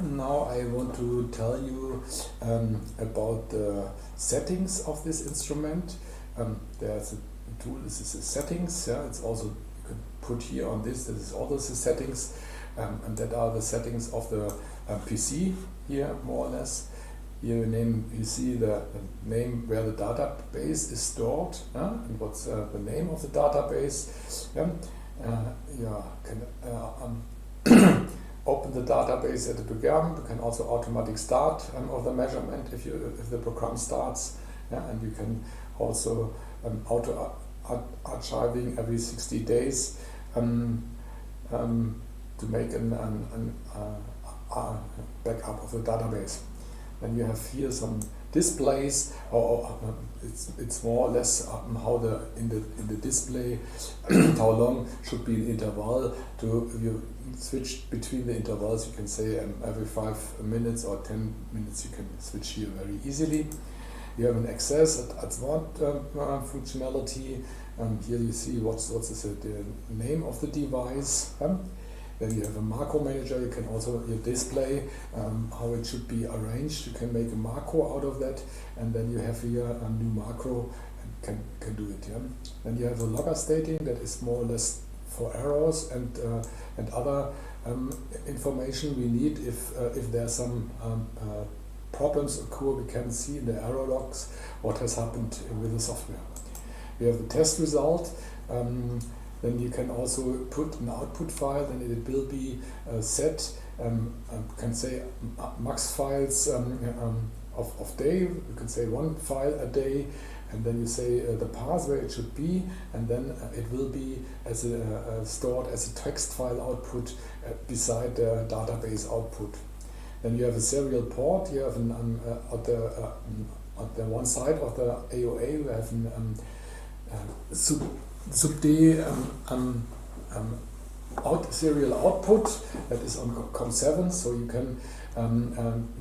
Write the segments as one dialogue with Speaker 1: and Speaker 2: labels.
Speaker 1: Now I want to tell you about the settings of this instrument. There's a tool, this is the settings. Yeah, it's also, you can put here on this is also the settings, and that are the settings of the PC here, more or less. Here you see the name where the database is stored, and what's the name of the database. Can open the database at the program. You can also automatic start of the measurement if the program starts, and you can also auto archiving every 60 days to make a backup of the database. Then you have here some displays, or it's more or less how in the display how long should be an interval. You switch between the intervals. You can say every 5 minutes or 10 minutes you can switch here very easily. You have an access advanced functionality. Here you see what's the name of the device. Then you have a macro manager. You can also display how it should be arranged. You can make a macro out of that, and then you have here a new macro and can do it. Yeah? Then you have a logger staging that is more or less for errors and other information we need if there's some problems occur. We can see in the error logs what has happened with the software. We have the test result. Then you can also put an output file, and it will be set. Can say max files of day. You can say 1 file a day, and then you say the path where it should be, and then it will be as stored as a text file output beside the database output. Then you have a serial port. You have at the one side of the AOA you have sub-D serial output that is on COM7, so you can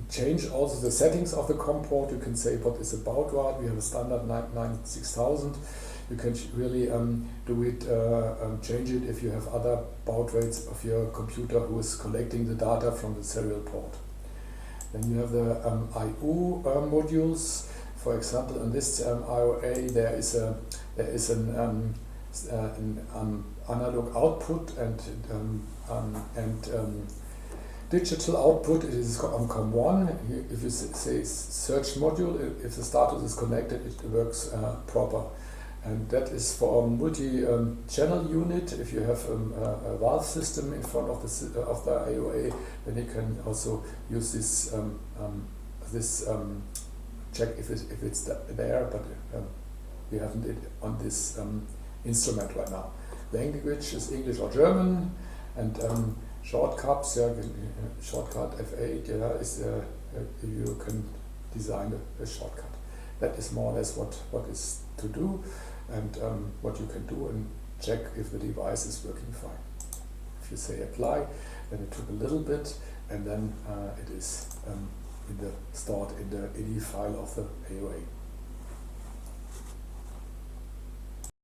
Speaker 1: change also the settings of the COM port. You can say what is the baud rate. We have a standard 96000. You can really do it, change it if you have other baud rates of your computer who is collecting the data from the serial port. Then you have the I/O modules. For example, in this IOA there is an analog output and digital output. It is on COM1. If you say search module, if the status is connected, it works proper. And that is for a multi-channel unit. If you have a valve system in front of the AOA, then you can also use this check if it's there, but we haven't it on this instrument right now. Language is English or German, and shortcuts. Shortcut F8. Is you can design a shortcut. That is more or less what is to do, and what you can do, and check if the device is working fine. If you say apply, then it took a little bit, and then it is stored in the INI file of the AOA.